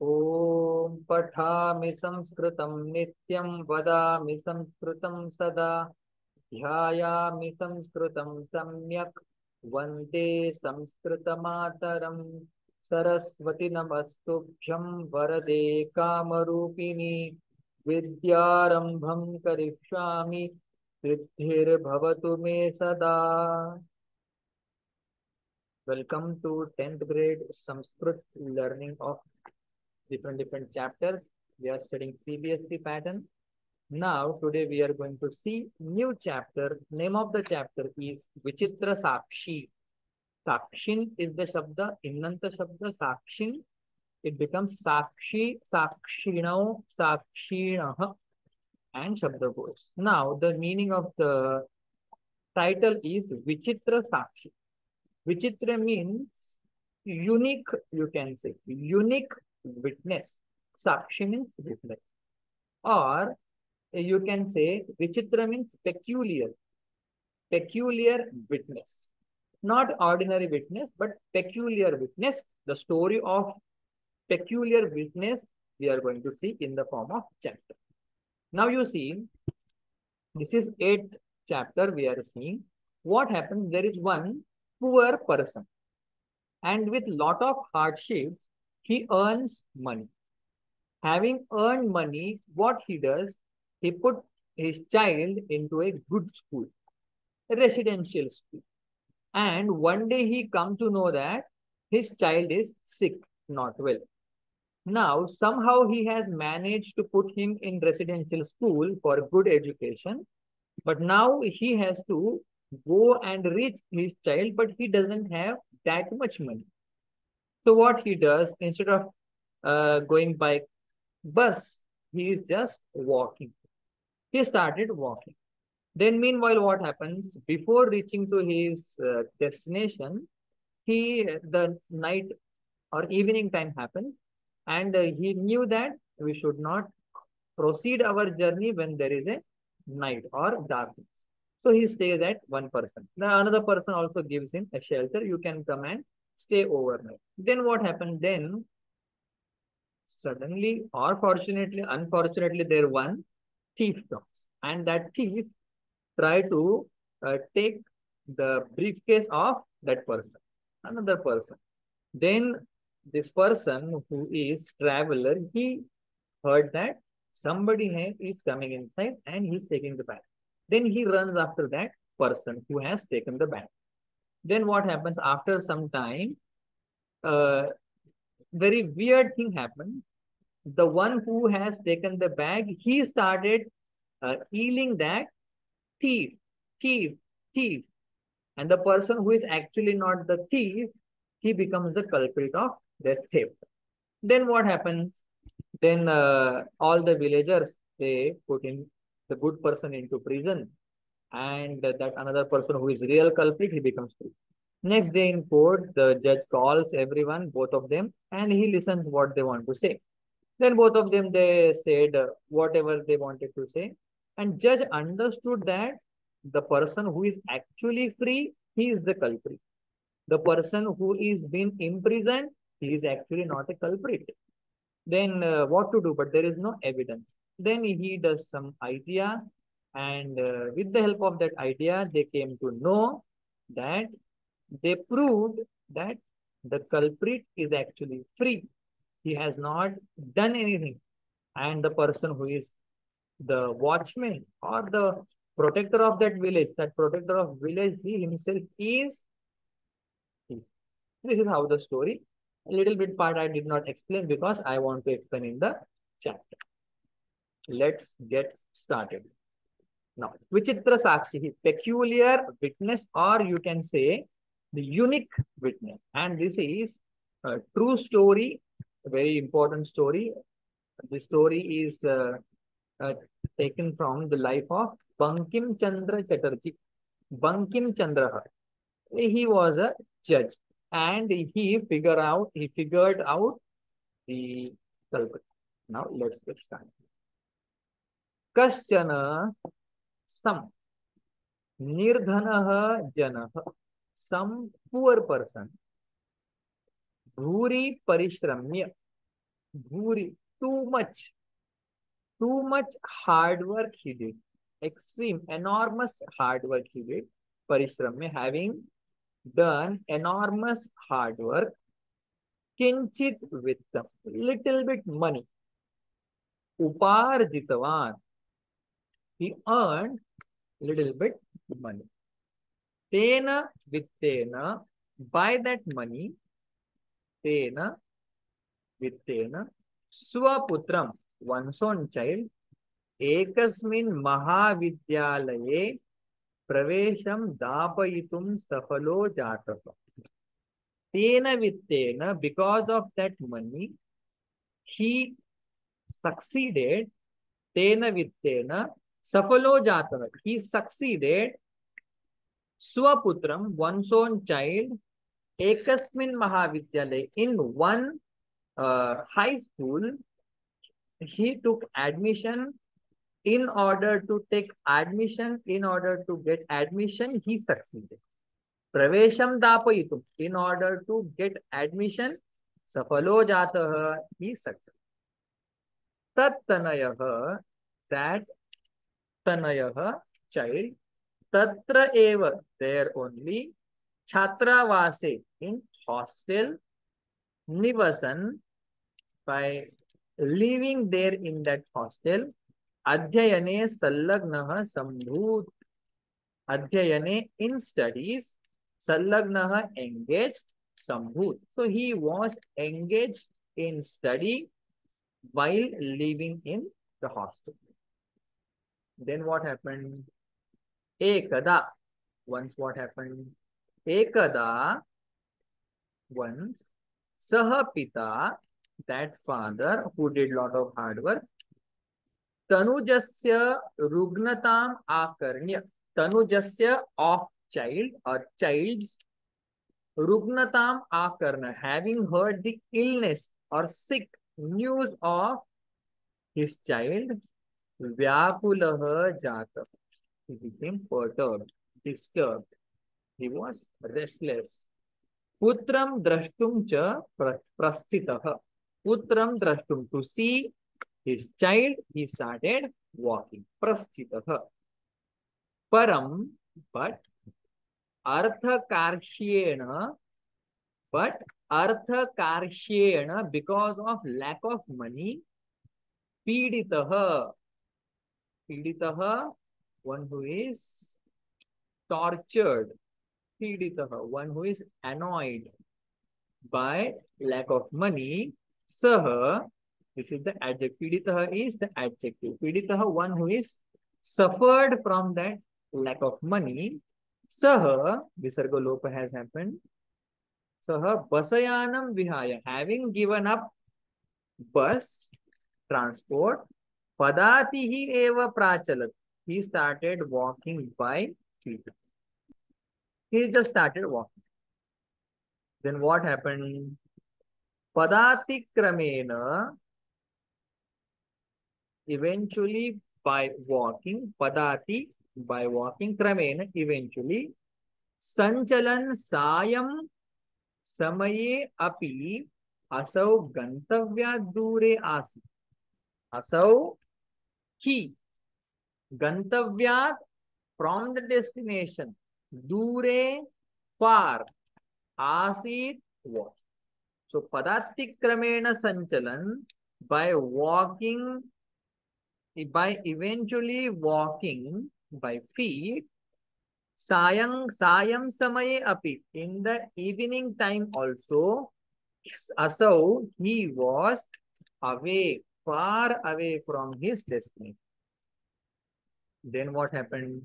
ॐ पठामि संस्कृतं नित्यं वदामि संस्कृतं सदा ध्यायामि संस्कृतं सम्यक् वन्दे संस्कृतमातरं सरस्वती नमस्तुभ्यं वरदे कामरूपिणि विद्यारम्भं करिष्यामि सिद्धिर्भवतु मे सदा। Welcome to 10th grade Sanskrit learning of different chapters. We are studying CBSE pattern. Now, today we are going to see new chapter. Name of the chapter is Vichitra Sakshi. Sakshin is the Shabda, Innanta Shabda, Sakshin. It becomes Sakshi, Sakshino, Sakshinaha, and Shabda goes. Now, the meaning of the title is Vichitra Sakshi. Vichitra means unique, you can say, unique witness. Sakshi means witness. Or you can say Vichitra means peculiar, peculiar witness. Not ordinary witness, but peculiar witness. The story of peculiar witness we are going to see in the form of chapter. Now you see, this is 8th chapter we are seeing. What happens? There is one poor person, and with lot of hardships, he earns money. Having earned money, what he does, he put his child into a good school, a residential school. And one day he come to know that his child is sick, not well. Now, somehow he has managed to put him in residential school for good education, but now he has to go and reach his child, but he doesn't have that much money. So what he does, instead of going by bus, he is just walking. He started walking. Then meanwhile, what happens? Before reaching to his destination, the night or evening time happened, and he knew that we should not proceed our journey when there is a night or darkness. So he stays at one person. The another person also gives him a shelter. You can come and stay overnight. Then what happened? Then suddenly or fortunately, unfortunately, there one thief comes, and that thief try to take the briefcase of that person, another person. Then this person who is traveler, he heard that somebody is coming inside and he's taking the bag. Then he runs after that person who has taken the bag. Then what happens after some time? Uh, Very weird thing happened. The one who has taken the bag, he started yelling that thief, thief, thief. And the person who is actually not the thief, he becomes the culprit of the theft. Then what happens? Then all the villagers, they put in the good person into prison, and that another person who is real culprit, he becomes free. Next day in court, the judge calls everyone, both of them, and he listens what they want to say. Then both of them, they said whatever they wanted to say, and judge understood that the person who is actually free, he is the culprit. The person who is being imprisoned, he is actually not a culprit. Then what to do? But there is no evidence. Then he does some idea, and with the help of that idea, they came to know that they proved that the culprit is actually free. He has not done anything. And the person who is the watchman or the protector of that protector of village, he himself is he. This is how the story. A little bit part I did not explain because I want to explain in the chapter. Let's get started. Now, Vichitra Sakshi, peculiar witness, or you can say the unique witness. And this is a true story, a very important story. The story is uh, taken from the life of Bankim Chandra Chatterjee. Bankim Chandra, he was a judge, and he figured out the culprit. Now let's get started. Kaschana some Nirdhanah Janah, some poor person, Bhuri Parishramya, Bhuri, too much hard work he did. Extreme, enormous hard work he did. Parishram mein, having done enormous hard work, kinchit vittam, little bit money. Uparjitavan, he earned little bit money. Tena vittena, by that money, tena vittena, swaputram, one's own child, एकस्मिन् महाविद्यालये प्रवेशं दापयितुं सफलो जातः. तेन वित्तेन, because of that money, he succeeded. Tena vittena, safalo jatah. He succeeded. Swaputram, one's own child, ekasmin mahavidyalaya, in one high school, he took admission. In order to take admission, in order to get admission, he succeeded. Pravesham dapayitum, in order to get admission, safalo jatah, he succeeded. Tat tanayah, that tanayah, child, tatra eva, there only, chhatravase, in hostel, nivasan, by living there in that hostel, अध्ययने संलग्नः संभूत. अध्ययने, in studies, संलग्नः engaged, संभूत. So he was engaged in study while living in the hostel. Then what happened? Ekada. Once what happened? Ekada, once, saha pita, that father who did lot of hard work, तनुजस्य रुग्णताम आकर्ण्य, तनुजस्य of child or child's, रुग्णताम आकर्ण, having heard the illness or sick news of his child, व्याकुलः जातः, he became perturbed, disturbed, he was restless. पुत्रं द्रष्टुं च प्रस्थितः, पुत्रं द्रष्टुं, to see his child, he started walking. Prasthitah. Param, but arthakarshena, because of lack of money, piditah. Piditah, one who is tortured. Piditah, one who is annoyed by lack of money. Saha, this is the adjective. Piditah is the adjective. Piditah, one who is suffered from that lack of money. Saha, visarga lopa has happened. Saha basayanam vihaya, having given up bus transport, padatihi eva prachalat, he started walking by feet. He just started walking. Then what happened? Padati kramena, eventually by walking, padati, by walking, kramena, eventually, sanchalan sayam samaye api asau gantavyat dure asi. Asau, he, gantavyat, from the destination, dure, far, asit, was. So padattikramena sanchalan, by walking, by eventually walking by feet, sayam samaye api, in the evening time also, asau, he was away, far away from his destination. Then what happened?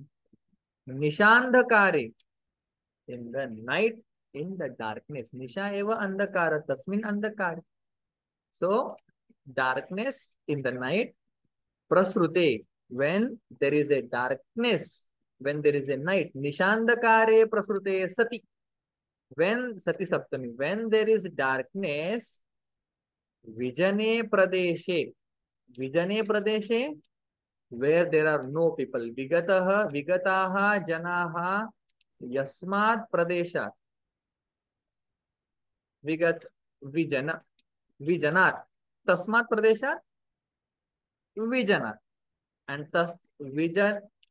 Nishandhakare, in the night, in the darkness. Nisha eva andhakara, tasmin andhakare. So, darkness in the night, prasrute, when there is a darkness, when there is a night, nishandhakare prasrute sati, when sati saptami, when there is darkness, vijane pradeshe, where there are no people, vigataha janaha yasmat pradeshat, vijanat, तस्मात् प्रदेशात् विजनात्, and तस्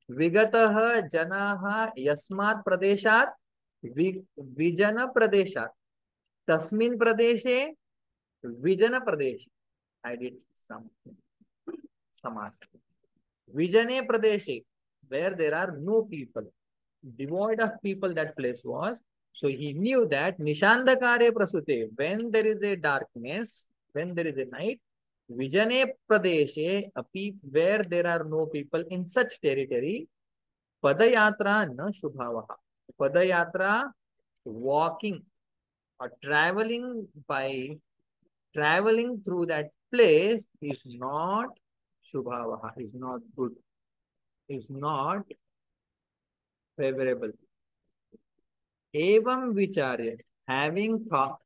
विगतः जनाः यस्मात् प्रदेशात् vision प्रदेशात्, तस्मिन् प्रदेशे vision Pradesh. I did some samas. Vijane Pradeshe, where there are no people, devoid of people, that place was. So he knew that Nishandakare Prasute, when there is a darkness, when there is a night, Vijane Pradeshe, where there are no people in such territory, Padayatra na Shubhavaha. Padayatra, walking or traveling through that place is not Shubhavaha, is not good, is not favorable. Evam vicharya, having thought,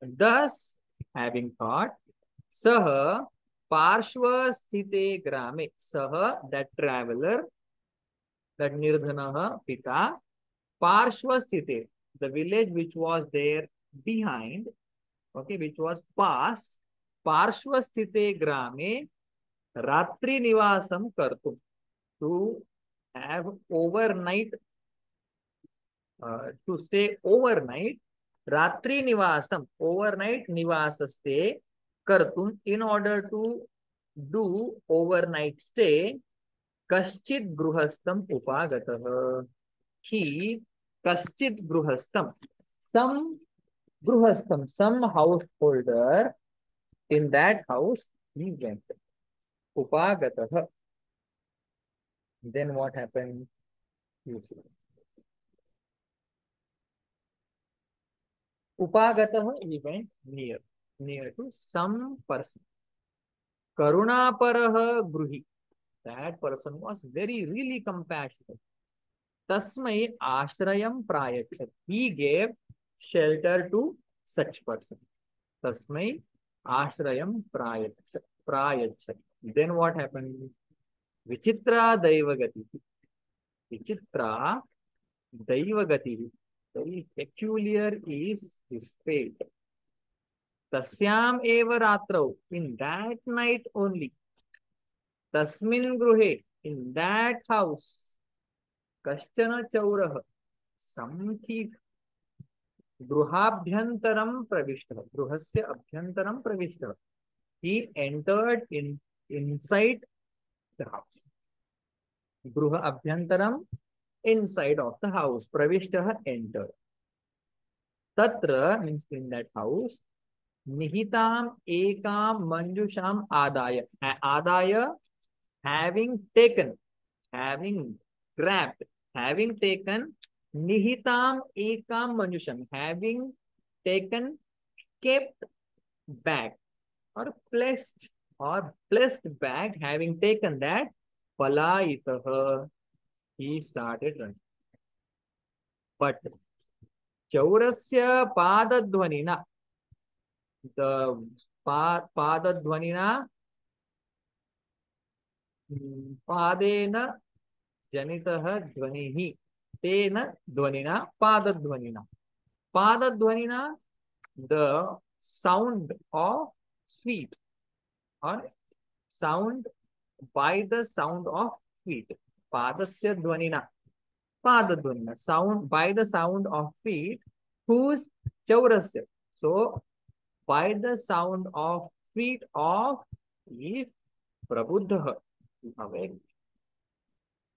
saha parshva sthite grame, saha, that traveler, that nirdhanaha pita, parshva sthite, the village which was there behind, okay, which was past, parshva sthite grame, ratri nivasam kartum, to have overnight, to stay overnight, ratri nivasam, overnight nivasa stay kartum, in order to do overnight stay, kaschid gruhastam upagatah. He kaschid gruhastam, some gruhastam, some householder in that house, he went. Upagatah. Then what happened? You see. Upagatah, he went near to some person. Karunaparah gruhi. That person was really compassionate. Tasmai ashrayam prayachat. He gave shelter to such person. Tasmai ashrayam prayachat. Then what happened? Vichitra daivagati. Vichitra daivagati. Very peculiar is his fate. Tasyam eva ratrau. In that night only. Tasmin gruhe. In that house. Kaschana chaurah. Some thief. Gruhabhyantaram pravishta. Gruhasya abhyantaram pravishta. He entered inside the house. Gruha abhyantaram, inside of the house. Pravishta, entered. Tatra means in that house. Nihitam ekam manjusham adaya. Adaya, having taken, having grabbed, having taken, nihitam ekam manjusham, having taken, kept back, or placed back, having taken that, palayitah, he started running. But chaurasya padadhvanina, the padadhvanina, padena janitah dhvanihi, tena dhvanina, padadhvanina. Padadhvanina, the sound of feet, or sound by the sound of feet. Padasya dhvanina. Padadhvanina, sound by the sound of feet, whose chaurasya. So, by the sound of feet of if prabuddha, awake,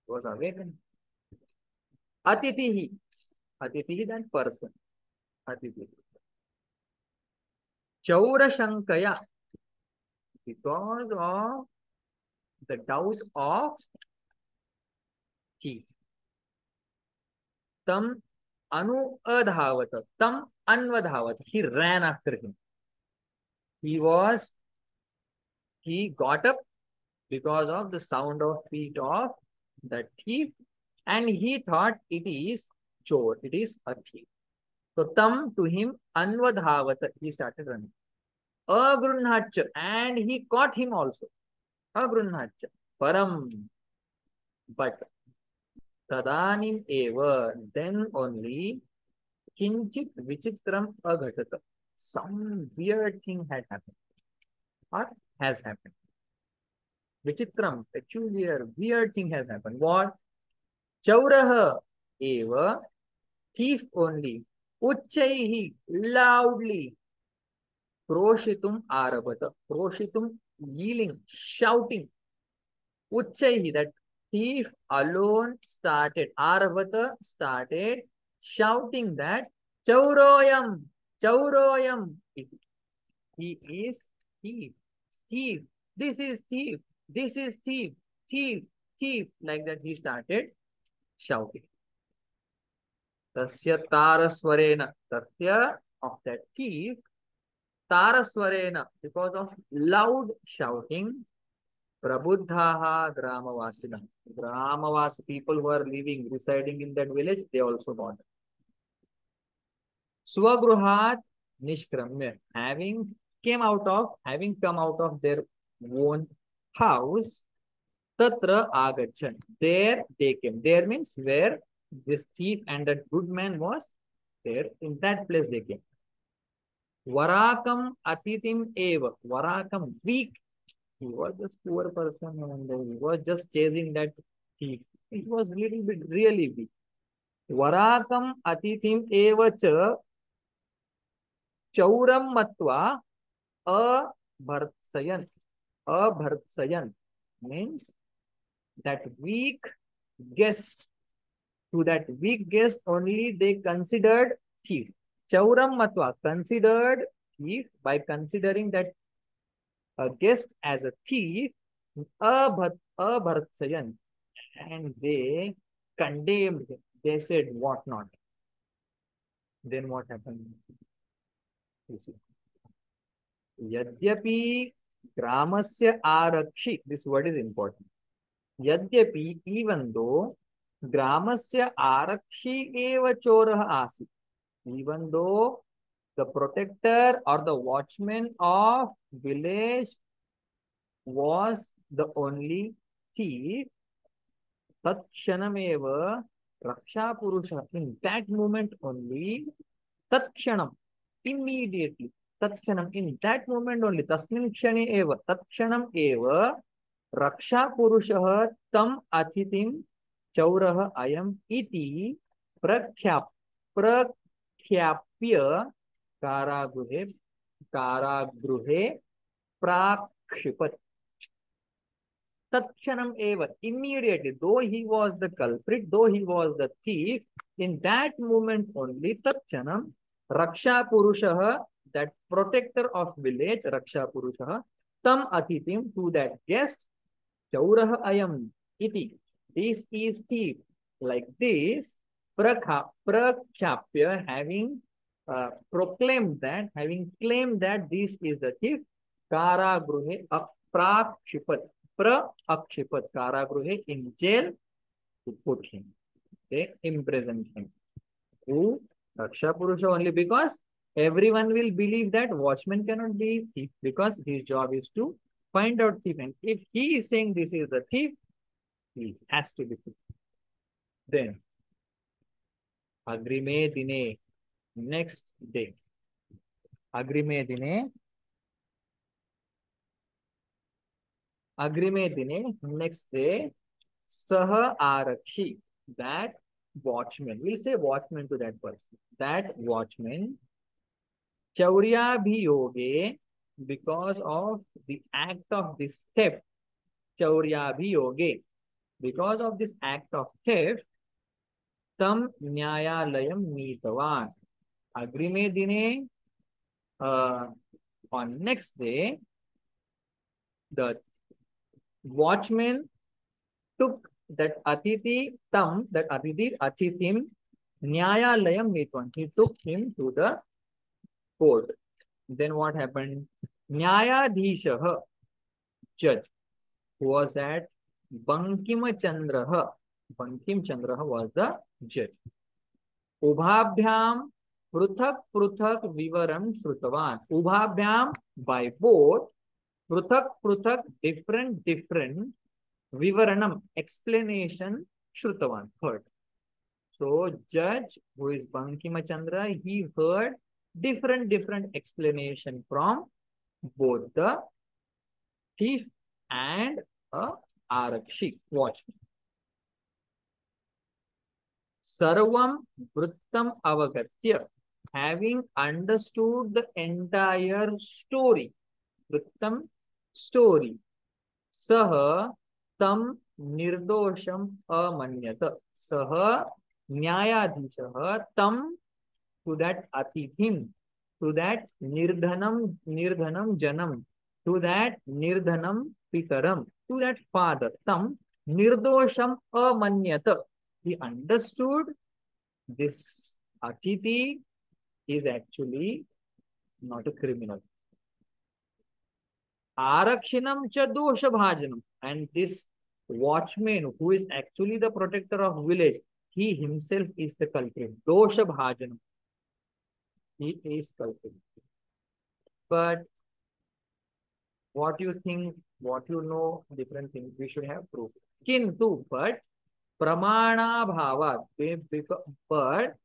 was awakened. Atitihi, Atitihi, that person. Atitihi. Chaurashankaya, because of the doubt of chief. Tam anu adhavat, tam anvadhavat, he ran after him. He got up because of the sound of feet of the thief, and he thought it is chor, it is a thief. So tam, to him, anvadhavat, he started running. Agrunhacha, and he caught him also. Agrunhacha, param, but tadanim eva, then only, kinchit vichitram aghatata, some weird thing had happened. or has happened. Vichitram, peculiar, weird thing has happened. What? Chauraha eva, thief only, uchchaihi, loudly, kroshitum arabata, kroshitum, yelling, shouting, uchchaihi, that thief alone started, arabata started shouting that Chauroyam, Chauroyam, he is thief, thief, this is thief, this is thief, thief, thief, like that he started shouting. Tasya taraswarena, Tasya of that thief, taraswarena, because of loud shouting, Prabuddhaha Gramavasina. Gramavas people who are living, residing in that village, they also got it. Swagruhat Nishkramya, having come out of their own house, Tatra Agachan. There they came. There means where this thief and that good man was, there in that place they came. Varakam Atitim Eva. Varakam, weak. He was just poor person and he was just chasing that thief. It was little bit really weak. Varakam Atitim Eva cha Chauram Matva Abhartsayan. Abhartsayan means that weak guest. To that weak guest only they considered thief. Chauram Matva, considered thief, by considering that a guest as a thief, Abhartsayan, and they condemned him. They said what not. Then what happened? You see. Yadyapi Gramasya Arakshi. This word is important. Yadyapi, even though Gramasya Arakshi eva chorah asi. Even though the protector or the watchman of village was the only thief, Tatshanameva Raksha Purusha. In that moment only, Tatshanam, immediately, Tatshanam, in that moment only, Tasmin Kshane Eva, Tatshanam Eva, Raksha Purusha Tam Athitim Chauraha Ayam Iti Prakhyapya Karagruhe Prakshipat. Takshanam eva, immediately, though he was the culprit, though he was the thief, in that moment only, Takshanam, Raksha Purushaha, that protector of village, Raksha Purushaha, Tam Atitim, to that guest, Chauraha Ayam, Iti, this is thief, like this, Prakhyapya, having proclaimed that, having claimed that this is the thief, Karagruhe Aprakshipat. Akshipat, Karagruhe, in jail, to put him. They imprisoned him. Who? Raksha Purusha, only because everyone will believe that watchman cannot be thief, because his job is to find out thief. And if he is saying this is the thief, he has to be thief. Then, Agrime Dine, next day. Agrime Dine, next day, Saha Arakshi, that watchman, we'll say watchman to that person, that watchman, Chaurya Bhiyoge, because of the act of this theft, Chaurya Bhiyoge, because of this act of theft, Tam Nyayalayam Neetavan. Agrime Dine, on next day, the watchman took that Atiti Tam, that Atithim, Nyayalayam Neetwan. He took him to the court. Then what happened? Nyayadhishaha, judge. Who was that? Bankim Chandraha. Bankim Chandraha was the judge. Ubhabhyam Pruthak Vivaram Shrutavan. Ubhabhyam, by both, Pruthak, different Vivaranam, explanation, Shrutavan, heard. So, judge, who is Bankima Chandra, he heard different explanation from both the thief and a arakshi, watchman. Sarvam Vrittam Avagatya, having understood the entire story, Vrittam story, Saha Tam Nirdosham Amanyata, Saha Nyayadhishaha Tam, to that Atithim, to that Nirdhanam Janam, to that Nirdhanam Pitaram, to that father, Tam Nirdosham Amanyata. He understood this Atithi is actually not a criminal. Arakshinam cha dosha bhajanam. And this watchman who is actually the protector of village, he himself is the culprit. Dosha bhajanam. He is culprit. But what you think, what you know, different things, we should have proof. Kintu, but pramana bhava, but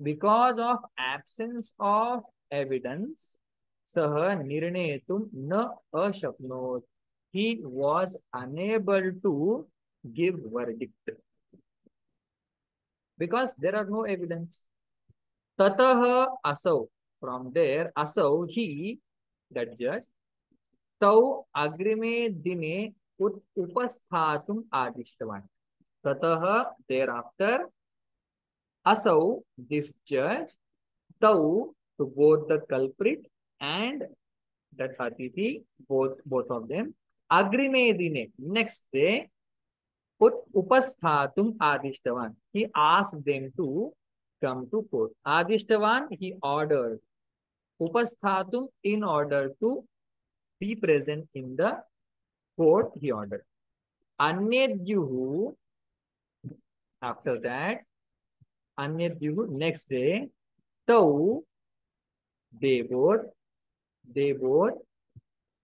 because of absence of evidence, Saha Nirnetum na ashapnot. He was unable to give verdict because there are no evidence. Tataha asau. From there, asau, he, that judge, tau agrime dine upasthatum adishtavan. Tataha, thereafter, asau, this judge, tau, to both the culprit and that Atithi, both of them, agrime dine, next day, upasthatum adishtavan. He asked them to come to court. Adishtavan, he ordered. Upasthatum, in order to be present in the court, he ordered. Anyadyuhu, after that, Anyadyuhu, next day, Tau, they both,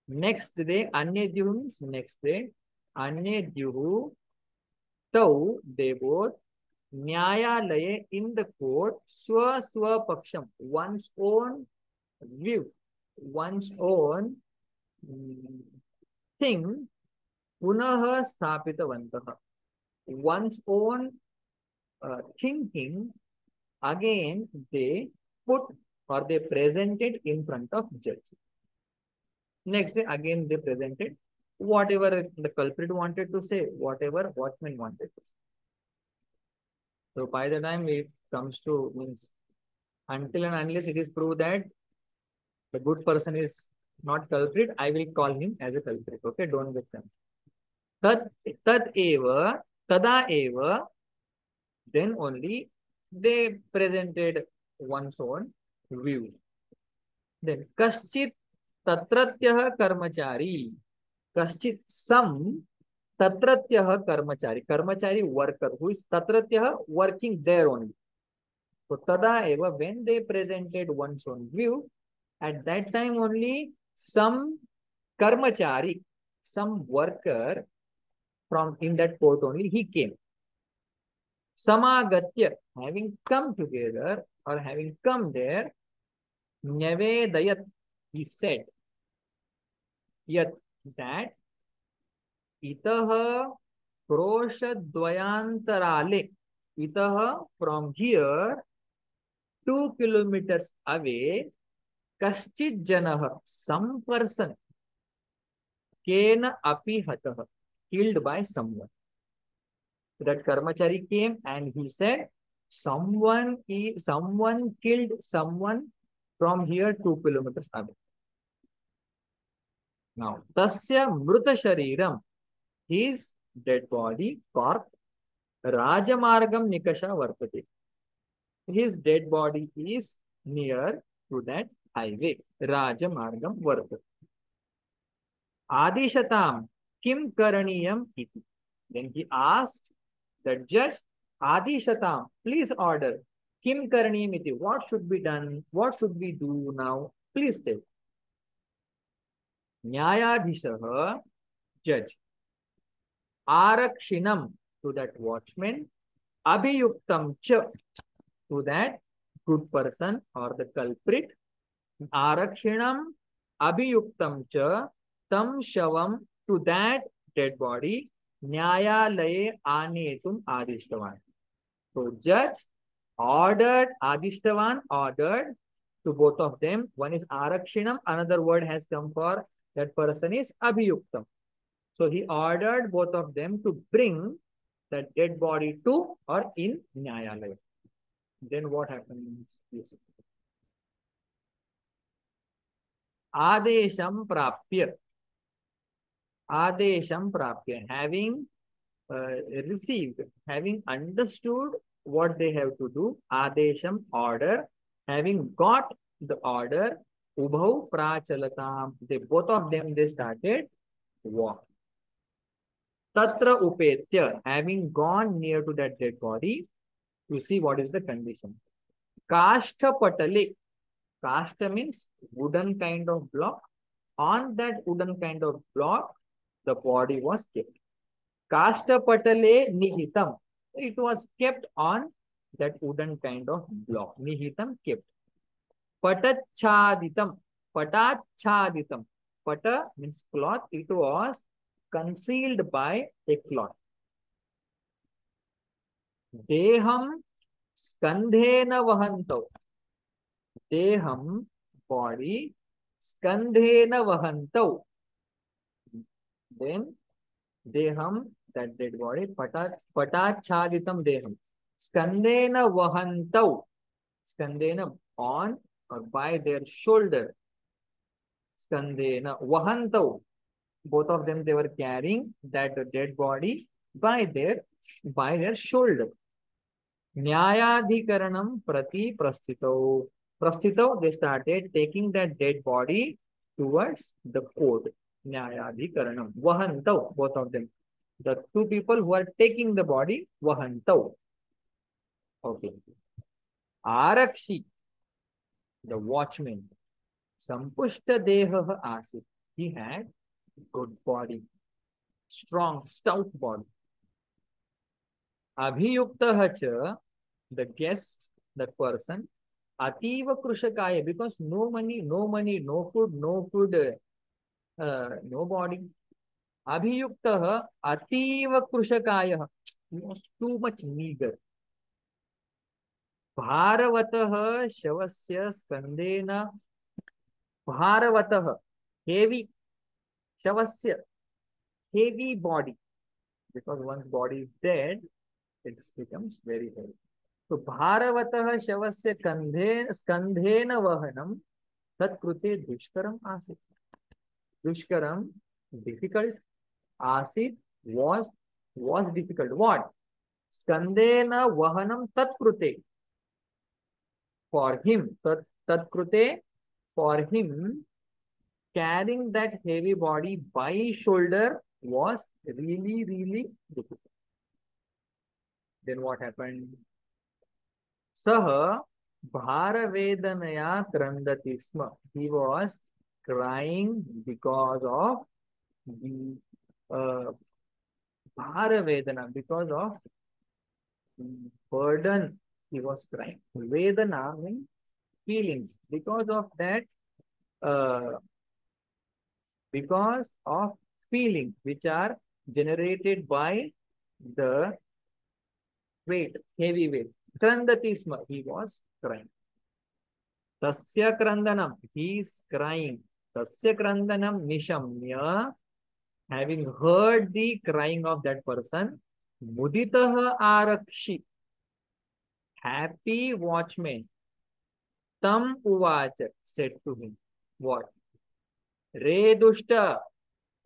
next day, Anyadyuhu means next day, Anyadyuhu, Tau, they both, Nyayalaye, in the court, Swa Paksham, one's own view, one's own thing, Punaha Sthapitavantaha, one's own thinking, again they put or they presented in front of judge. Next day, again they presented whatever the culprit wanted to say, whatever watchman wanted to say. So by the time it comes to, means until and unless it is proved that the good person is not culprit, I will call him as a culprit. Okay, don't get them. Tada eva, then only they presented one's own view. Then kaschit tatratyah karmachari, kaschit some tatratyah karmachari worker who is tatratyah working there only. So tada eva, when they presented one's own view, at that time only some karmachari, some worker from in that court only, he came. Samagatya, having come together or having come there, Nyavedayat, he said, yat, that itaha kroshadvayantarale, itaha, from here 2 kilometers away, kaschit janah, some person, kena api hatah, killed by someone. That karmachari came and he said, someone killed someone from here 2 kilometers away. Now, tasya mruta shariram, his dead body, corpse, rajamargam nikasha varpate. His dead body is near to that highway, rajamargam varpate. Adishatam kim karaniyam iti. Then he asked that judge, Adishatam, please order. Kim karaniyam iti. What should be done? What should we do now? Please tell. Nyayadhishaha, judge. Arakshinam, to that watchman. Abhiyuktam cha, to that good person or the culprit. Arakshinam abhiyuktam cha tam shavam, to that dead body, न्यायालये आनेतुम आदिष्टवान. So judge ordered to both of them. One is arakshinam, another word has come for that person is abhiyuktam. So he ordered both of them to bring that dead body to or in Nyayalaya. Then what happens? Yes. Adesham prapya. Adesham prapya. Having received, having understood what they have to do, Adesham order, having got the order, Ubhau prachalatam. They both of them they started walking. Tatra upetya, having gone near to that dead body, you see what is the condition. Kashta patale. Kashta means wooden kind of block. On that wooden kind of block, the body was kept. Kashta patale nihitam. It was kept on that wooden kind of block. Nihitam kept. Patachaditam. Patachaditam. Pata means cloth. It was concealed by a cloth. Deham skandhena vahanto. Deham, body, skandhena vahanto. Then deham, that dead body, patachaditam deham. Skandhena vahanto. Skandhena, on or by their shoulder. Skandhena vahanto. Both of them they were carrying that dead body by their shoulder. Nyayadhikaranam prati prasthito. Prasthito, they started taking that dead body towards the court. Nyayadhikaranam. Vahantav, both of them. The two people who are taking the body, Vahantav. Okay. Arakshi, the watchman. Sampushta deha asit. He had good body. Strong, stout body. Abhiyuktaha cha, the guest, that person, ativa krushakaya, because no money, no food, no body. Abhiyuktaha ativa krushakaya, he was too much meager. Bharavataha shavasya skandena, Bharavataha, heavy, shavasya, heavy body, because one's body is dead, it becomes very heavy. So Bharavataha shavasya skandhena vahanam tat krute dushkaram asit. Dushkaram, difficult. Asit, was difficult. What? Skandena vahanam tat krute. For him, tat krute, for him, carrying that heavy body by shoulder was really, really difficult. Then what happened? Saha bharavedanaya krandati sma. He was crying because of the bharavedana, because of burden. He was crying. Vedana means feelings. Because of that, because of feelings which are generated by the weight, heavy weight. Krandati sma, he was crying. Tasya krandanam, he is crying. Tasya krandanam nishamya, having heard the crying of that person, muditaha arakshi, happy watchman, tam uvacha, said to him, what? Re dushta,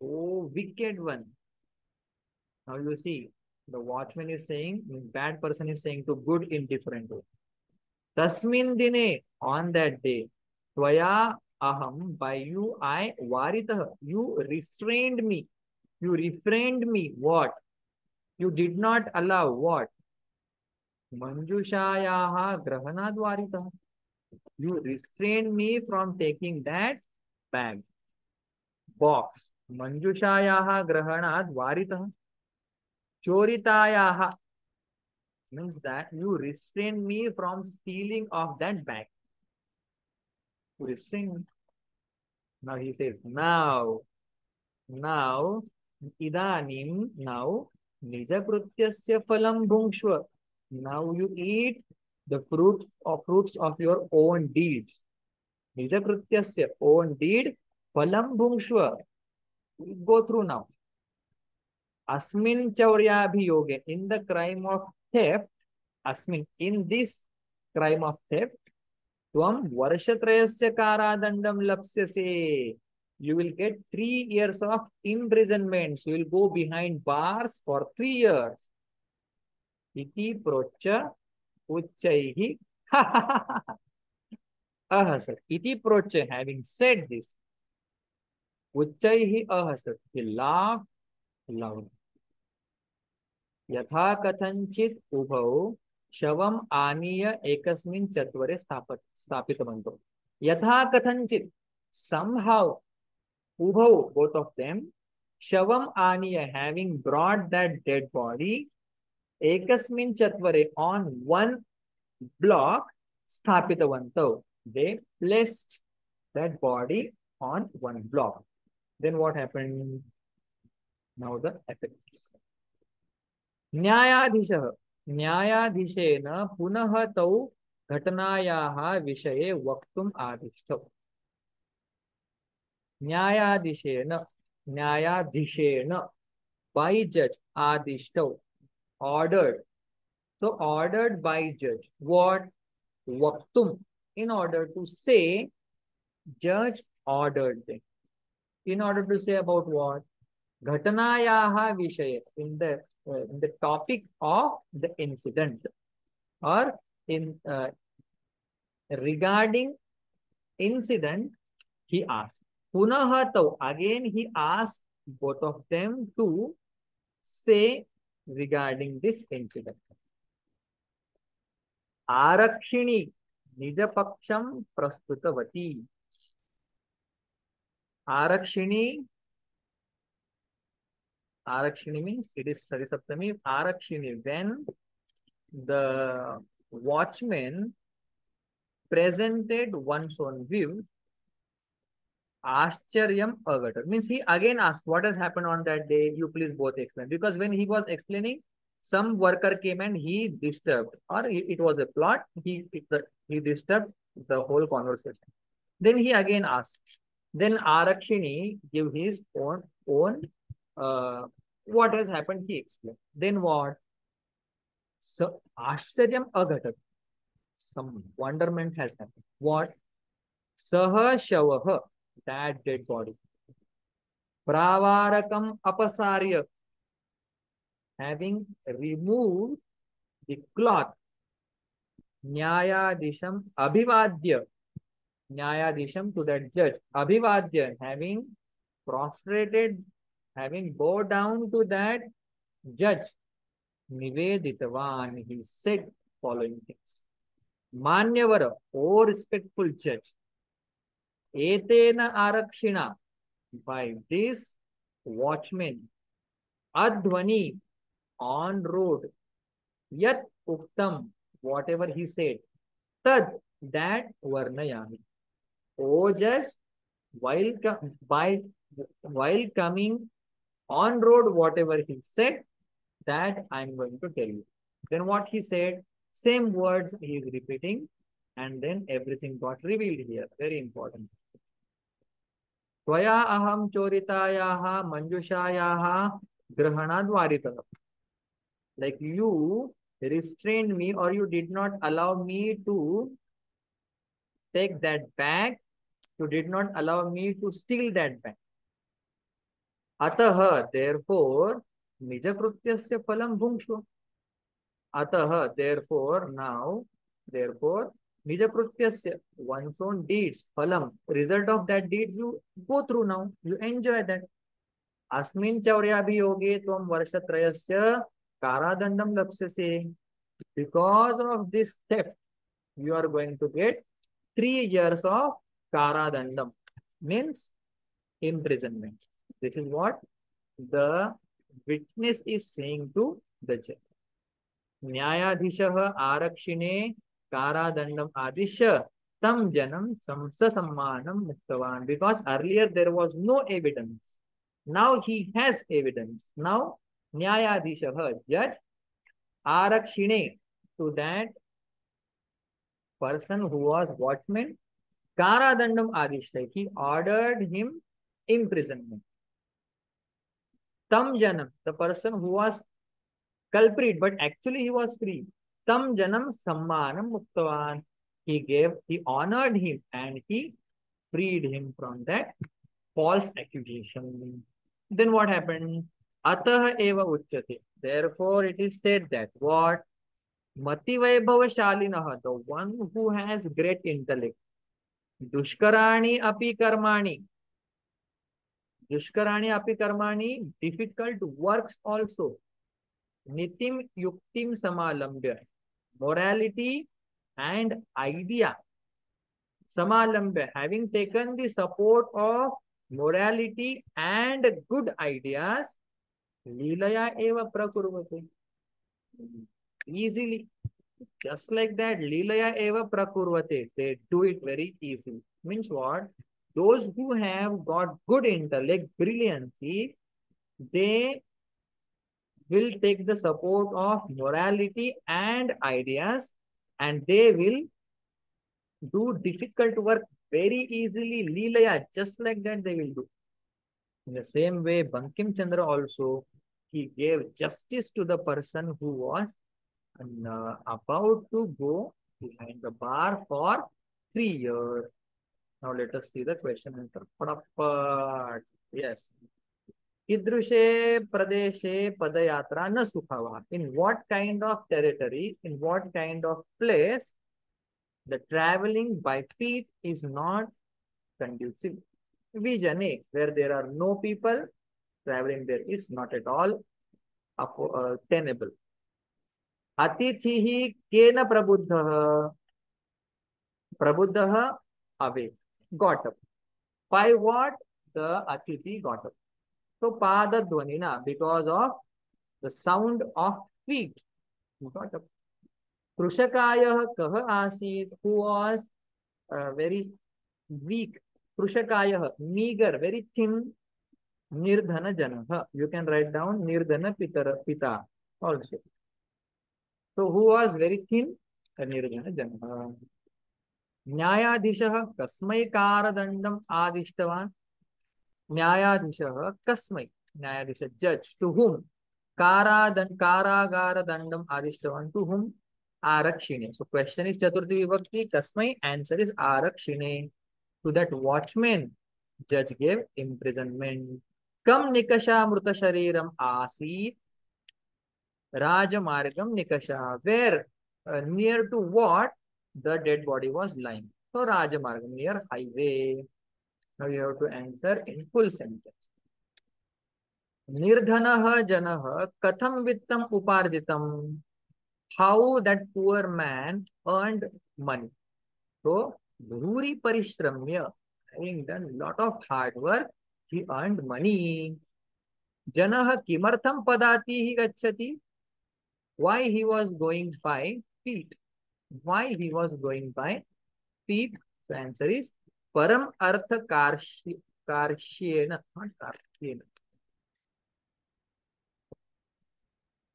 oh wicked one. Now you see, the watchman is saying, bad person is saying to good in different way. Tasmin dine, on that day, tvaya aham, by you I varitah, you restrained me, you refrained me. What? You did not allow what? Manjushayaha grahanad varitah. You restrained me from taking that bag, box. Manjushayaha grahanad varitah. Choritayaha means that you restrained me from stealing of that bag. You restrained me. Now he says, now Now, idanim, now, nijakrutyasya phalam bhungshva. Now you eat the fruits of your own deeds. Nijakrutyasya, own deed, phalam bhungshva. Go through now. Asmin chauryaabhiyoge, in the crime of theft, asmin, in this crime of theft, tvam varshatrayasya karadandam lapsyase. You will get 3 years of imprisonment. You will go behind bars for 3 years. Iti procha uchaihi ahasat. Iti procha, having said this, uchaihi ahasat. He laughed loudly. यथा कथंचित उभौ शवम आनीय एकस्मिन् चत्वरे स्थापितवन्तौ. यथा कथंचित, somehow, उभौ, both of them, shavam aniya, having brought that dead body, ekasmin chatvare, on one block, sthapitavantau, they placed that body on one block. Then what happened? Now the effects. न्यायाधीशः, न्यायाधीशेन पुनः तौ घटनायाः विषये वक्तुम् आदिष्टौ. न्यायाधीशेन, न्यायाधीशेन, by judge, आदिष्टौ, ordered. So ordered by judge. What? Vaktum. In order to say, judge ordered them. In order to say about what? Ghatanayaha Vishaya, in the topic of the incident, or in regarding incident, he asked. Punaha tau, again he asked both of them to say regarding this incident. Arakshini nijapaksham prastutavati. Arakshini means it is Sarisaptami. Arakshini, when the watchman presented one's own view, Ashcharyam Agata, means he again asked what has happened on that day. You please both explain. Because when he was explaining, some worker came and he disturbed, or it was a plot. He disturbed the whole conversation. Then he again asked. Then Arakshini give his own what has happened, he explained. Then what? So Ashcharyam Agatat, some wonderment has happened. What? Saha Shavaha, that dead body. Pravarakam Apasarya, having removed the cloth. Nyayadisham Abhivadya, Nyayadisham to that judge. Abhivadya, having prostrated, having bowed down to that judge. Niveditavan, he said following things. Manyavara, O respectful judge. Etena arakshina, by this watchman. Adhvani, on road. Yat uktam, whatever he said. Tad, that varnayami. O judge, while coming on road, whatever he said, that I'm going to tell you. Then what he said, same words he is repeating, and then everything got revealed here. Very important. Tvaya aham choritayaha manjushayaha grahanadvaritah. Like you restrained me, or you did not allow me to take that bag. You did not allow me to steal that bag. Ataha, therefore, nijakrutyasya phalam bhungshva. Ataha, therefore, now, therefore, nijakrutyasya, one's own deeds, phalam, result of that deeds, you go through now, you enjoy that. Asmin chauryaabhiyoge tvam varshatrayasya karadandam lapsyase. Because of this theft, you are going to get 3 years of karadandam, means imprisonment. This is what the witness is saying to the judge. Nyayadhishaha arakshine karadandam adisha tam janam samsa sammanam muktavan. Because earlier there was no evidence. Now he has evidence. Now, Nyayadishaha, judge, Arakshine, to that person who was watchman, Karadandam Adishta, he ordered him imprisonment. Tam Janam, the person who was culprit, but actually he was free. Tam Janam Sammanam Muktavan. He honored him and he freed him from that false accusation. Then what happened? Atah eva uchyate. Therefore, it is said that what? Mati Vaibhavashalinaha, the one who has great intellect. Dushkarani api karmani. Dushkarani api karmani, difficult works also. Nitim yuktim samalambya. Morality and idea. Samalambya, having taken the support of morality and good ideas, Leelaya eva prakurvate. Easily. Just like that, Leelaya eva prakurvate. They do it very easily. Means what? Those who have got good intellect, brilliancy, they will take the support of morality and ideas, and they will do difficult work very easily. Leelaya, just like that they will do. In the same way, Bankim Chandra also, he gave justice to the person who was about to go behind the bar for 3 years. Now let us see the question answer. Fatapat. Yes. Idrushe Pradeshe Padayatra na Sukhava. In what kind of territory, in what kind of place, the traveling by feet is not conducive. Vijane, where there are no people, traveling there is not at all tenable. Atithihi kena prabuddhaha. Prabuddhaha awake, got up. By what the Atithi got up? So Pada Dvanina, because of the sound of feet, he got up. Krushakaya Kaha Asit, who was very weak. Krushakaya, meager, very thin. Nirdhana Janaha. You can write down Nirdhana Pita also. So who was very thin? Nirdhana Janaha. Nyayadishaha Kasmai Karadandam Adishtavan. Nyayadishaha Kasmai. Nyayadisha judge. To whom? Karagara Dandam Adishtavan. To whom? Arakshine. So question is Chaturthi Vibhakti. Kasmai. Answer is Arakshine. To that watchman, judge gave imprisonment. Kam Nikasha Mruta Shariram Asi. Rajamargam Nikasha. Where? Near to what the dead body was lying. So Rajamargam, near highway. Now you have to answer in full sentence. Nirdhanaha Janaha Katham Vittam Uparjitam. How that poor man earned money. So Bhuri Parishramya, having done lot of hard work, he earned money. Janaha Kimartham Padatihi Gachati. Why he was going by feet? Why he was going by feet? The answer is Param Artha Karshyena, not Karshyena.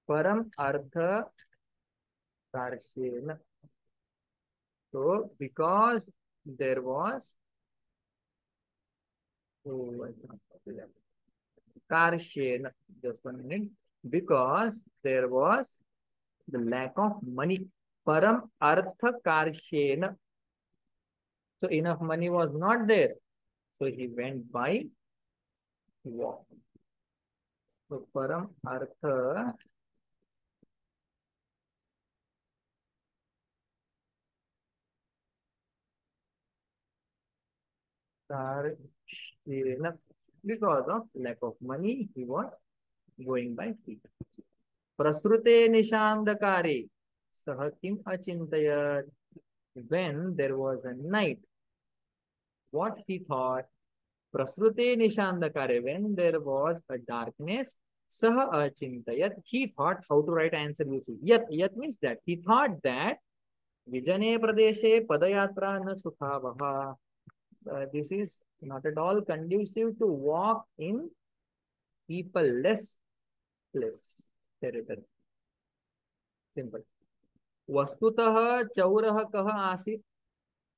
Param Artha Karshyena. So, because there was Karshyena, just 1 minute, because there was the lack of money. Param Artha Karshyena. So enough money was not there. So he went by walk. So Param Artha Karshyena. Because of lack of money, he was going by feet. Prasrute Nishandakare Sahakim Achintayat. When there was a night, what he thought? Prasrute Nishandakare. When there was a darkness, Saha Achintayat. He thought how to write answer. You see, yat means that he thought that Vijane Pradeshe Padayatra na Sukhavaha. This is not at all conducive to walk in People less territory. Simple. Vastutah chaurah kah asit.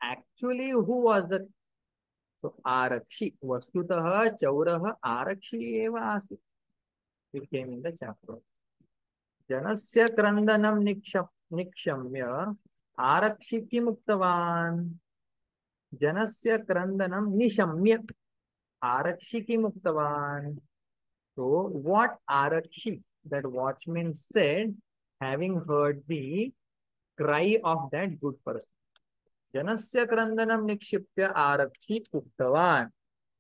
Actually, who was the so Arakshi? Vastutah chaurah Arakshi eva asit. It came in the chapter. Janasya krandanam nikshamya Arakshi kimuktavan. Janasya krandanam nishamya Arakshi kimuktavan. So what Arakshi, that watchman said, having heard the cry of that good person. Janasya krandanam nikshipya Arakshi uktavan.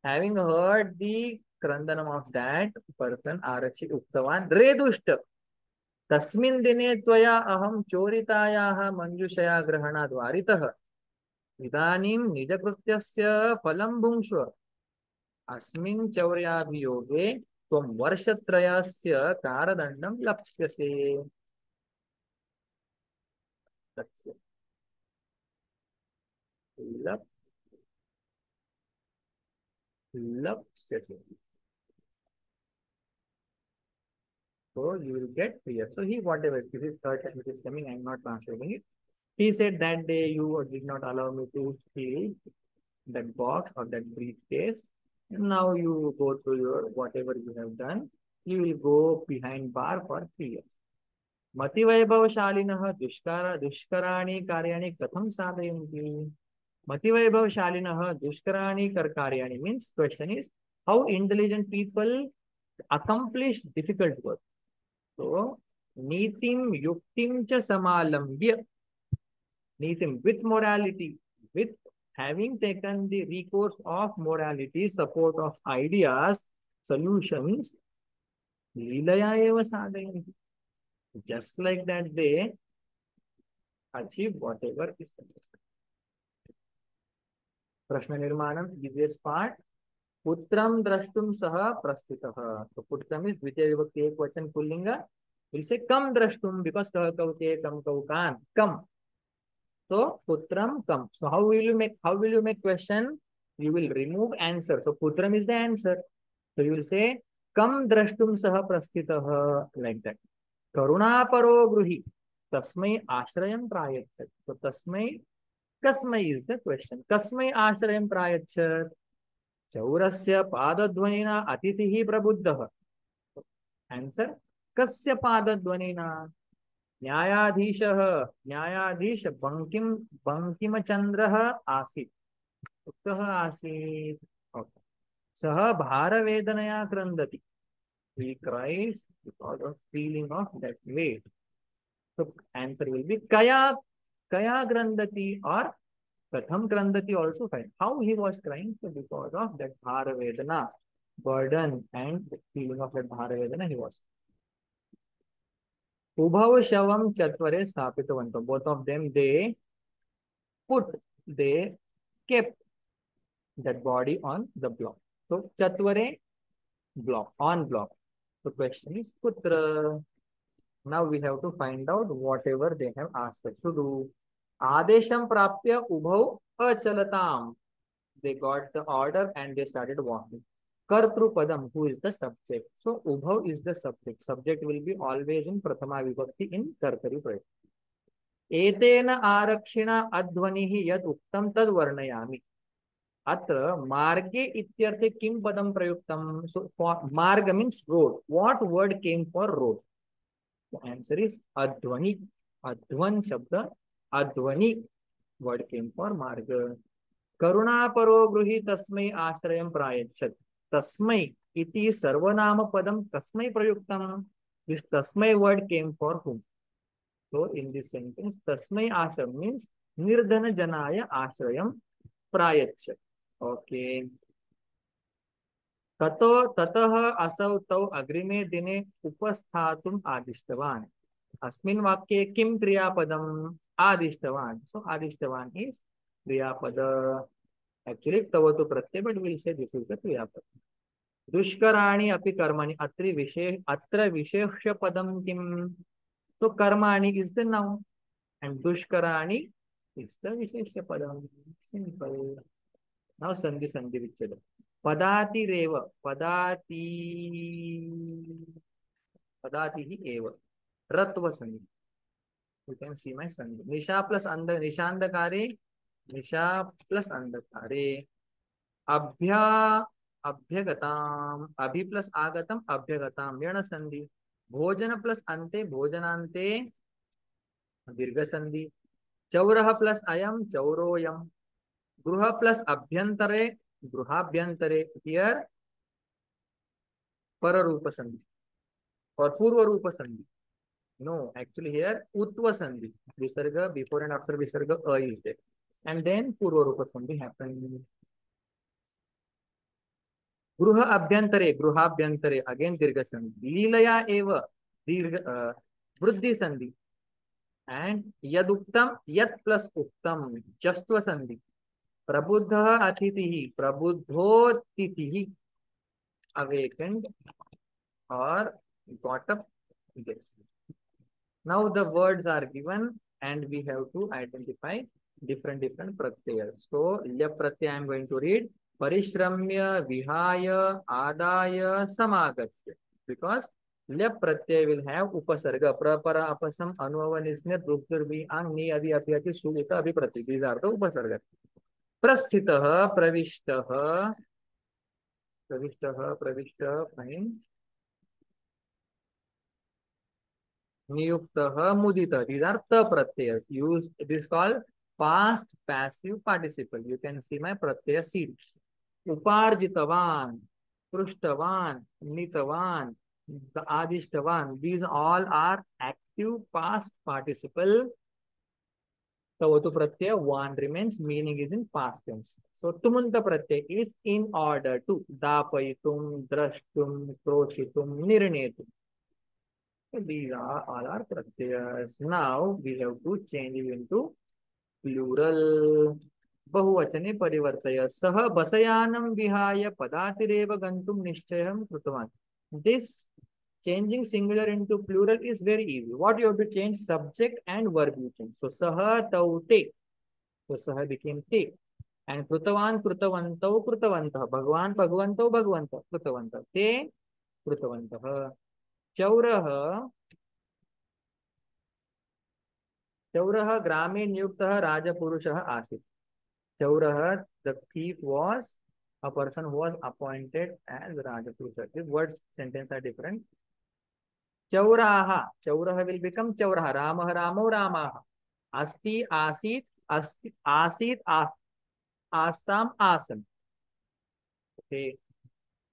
Having heard the krandanam of that person, Arakshi uktavan, Redushta. तस्मिन् दिने त्वया अहं चोरितायाः मंजुषया ग्रहणाद् वारितः इदानीं निजकृत्यस्य फलं भुङ्क्ष्व अस्मिन् चौर्याभियोगे त्वं वर्षत्रयस्य कारादण्डं लप्स्यसे लप्स्यसे. So you will get here. So he, whatever, this is third time it is coming, I am not translating it. He said that day you did not allow me to steal that box or that briefcase. And now you go through your whatever you have done. You will go behind bar for 3 years. Mati Vaibhavashalinah dushkarani karyani katham sadhayanti. Mati Vaibhavashalinah dushkarani karyani means question is how intelligent people accomplish difficult work. So, nitim yuktim cha samalambya. Nitim with morality, with having taken the recourse of morality, support of ideas, solutions, leelaya eva sadhayanti. Just like that they achieve whatever is suggested. Prashna Nirmanam, easiest part. Putram drashtum saha prasthitah. So Putram is Dvitiya Vibhakti Ekvachan Pullinga. We'll say kam drashtum because kah kaute kam kaukan. Kam. So Putram kam. So how will you make question? You will remove answer. So Putram is the answer. So you will say kam drashtum saha prasthitah like that. Karuna paro gruhi. Tasmai ashrayam prayachat. So tasmai kasmai is the question. Kasmai ashrayam prayachat. चौरस्य पादध्वनिना अतिथिः प्रबुद्धः. Answer कस्य पादध्वनिना न्यायाधीश बंकिमचंद्रः आसीत्. कः आसीत्? सः भारवेदनया क्रन्दति. He cries because of feeling of that weight. So answer will be kaya grandati or Katham Krandati also fine. How he was crying? So because of that Bhara Vedana, burden and the feeling of that Bhara Vedana, he was. Ubhav Shavam Chatvare Stapitavanto. Both of them, they kept that body on the block. So Chatvare, block, on block. The question is Putra. Now we have to find out whatever they have asked us to do. Adesham prapya ubhav achalatam. They got the order and they started walking. Kartru padam, who is the subject? So ubhav is the subject. Subject will be always in prathama vibhakti in kartari pratyaya. Etena arakshina adhvanihi yad uktam tad varnayami. Atra marge ityarthe kim padam prayuktam. So for marga means road. What word came for road? The answer is adhvani. Adhvan shabda. Adhvani word came for marga. Karuna paro gruhi tasmai ashrayam prayachat. Tasmai iti sarvanama padam tasmai prayuktam. This tasmai word came for whom? So in this sentence, tasmai ashrayam means nirdhana janaya ashrayam prayachat. Okay. Tatah asau tau agrime dine upasthatum adishtavan. Asmin vakye kim kriyapadam adishtavan. So adishtavan is kriyapada. Actually, tavatu pratyay, but we'll say this is the kriyapada. Dushkarani api karmani atra vishesha padam kim. So karmani is the noun and dushkarani is the vishesha padam. Simple. Now sandhi vichcheda. पदातिरेव पदाति एव रत्व संधि. You can see my संधि. निशा plus निशांधकारे निशा plus अंधकारे. अभ्या अभ्यगताम अभि plus आगतम अभ्यगताम यण संधि. भोजन plus अंते भोजनांते दीर्घ संधि. चौरः plus अयम चौरोयम. गृह प्लस अभ्यंतरे गृहाभ्यंतरे. हियर पर रूप संधि और पूर्व रूप संधि. No, actually here utva sandhi. Visarga before and after visarga a is there, and then purva rupa sandhi happens. गृह अभ्यंतरे गृहाभ्यंतरे again dirgha sandhi. लीलया एव दीर्घ वृद्धि संधि. and यदुक्तम यत् प्लस उक्तम जस्त्व संधि. प्रबुद्धः अतिथिः प्रबुद्धोतिथिः awakened or got up guest. Now the words are given and we have to identify different pratyayas. So lya pratyaya I am going to read. Parishramya vihaya adaya samagatya, because lya pratyaya will have upasarga prapara apasam anuvava nisnir ruptur vi ang ni adi api ati suvita abhi pratyaya. These are the upasarga. Prasthitah pravishtaha fine. Niyuktah mudita. These are the pratyayas used. It is called past passive participle. You can see my pratyaya series. Uparjitavan, Prushtavan, Nitavan, the Adishtavan. These all are active past participle. Tavatu pratyaya, one remains, meaning is in past tense. So Tumunta pratyaya is in order to. Dapayitum, Drashtum, Kroshitum, Nirnetum. So these are all our pratyayas. Now we have to change it into plural. बहुवचने परिवर्तय. सह बसयानं विहाय पदातिरेव गन्तुं निश्चयं कृतवान्. This changing singular into plural is very easy. What you have to change? Subject and verb you change. So सह तौ ते. So सह became te. And कृतवान् कृतवन्तौ कृतवन्तः. भगवान् भगवन्तौ भगवन्तः कृतवन्तः. ते कृतवन्तः. चौरः चौरः ग्रामे नियुक्तः राजपुरुषः आसीत्. Chaurah, the thief, was a person who was appointed as Rajapurusha. These words sentence are different. Chauraha, Chauraha will become Chauraha. Ramah, Ramo, Ramaha. Asti, Asit, Asti, Asit, Astam, Asan. Okay.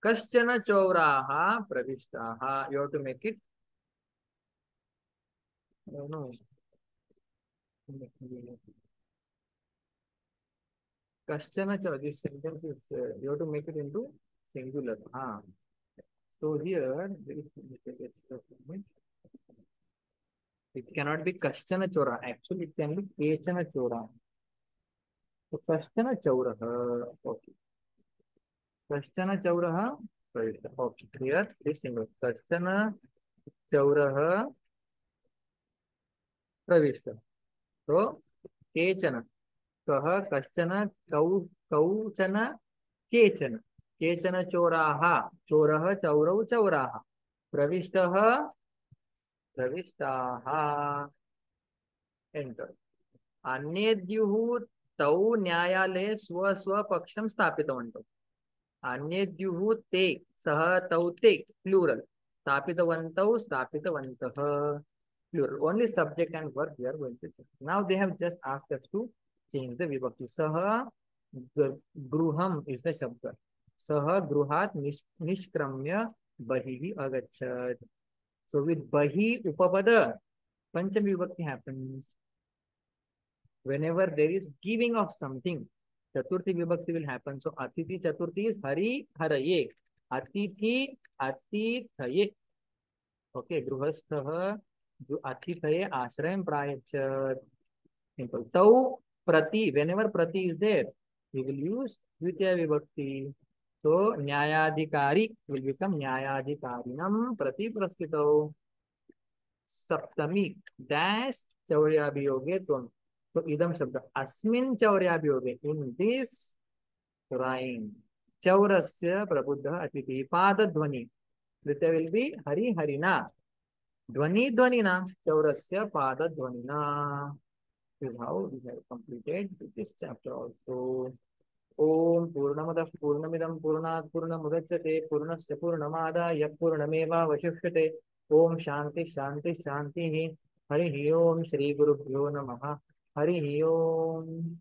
Kaschana Chauraha, Pravishtaha. You have to make it. No. Kaschana Chauraha. This sentence is, you have to make it into singular. So here, there is it cannot be Kaschana Chora. Actually, it can be Kechana Chora. So Kaschana Chaurah. Okay. Kaschana Chaurah. Okay. Here, this single. Kaschana Chaurah Pravishta. So Kechana. Kaha Kaschana Kauchana Kechana. Kechana Choraha. Choraha Chaurau Chauraha. Pravishtaha Pravishtaha. Enter. अन्येद्युः तौ न्यायालये स्वस्वपक्षं स्थापितवन्तौ. अन्येद्युः ते सः तौ ते plural. स्थापितवन्तौ स्थापितवन्तः plural. Only subject and verb we are going to check. Now they have just asked us to change the vibhakti. Saha gruham is the shabda. Saha gruhat nishkramya bahihi agachat. So with bahi upapada, panchami vibhakti happens. Whenever there is giving of something, Chaturthi vibhakti will happen. So Atithi Chaturthi is Hari Haraye. Atithi Atithaye. Okay, Gruhastha Atithaye Ashrayam Prayachat. Simple. Tau Prati, whenever Prati is there, we will use Dvitiya vibhakti. So Nyayadhikari will become Nyayadhikarinam Prati Prasthitau. Saptami dash Chauryabiyoge Tvam. So idam shabda asmin chauryabiyoge, in this rhyme. Chaurasya Prabhuddha Atithi. Pada Dhvani. Tritiya will be Hari Harina. Dhvani Dhvanina. Chaurasya Pada Dhvanina. This is how we have completed this chapter also. ओम पूर्णमदः पूर्णमिदं पूर्णात् पूर्णमुदच्यते पूर्णस्य पूर्णमादाय पूर्णमेवावशिष्यते ओम शांति शांति शांति हरि ओम श्री गुरुभ्यो नमः हरि ओम।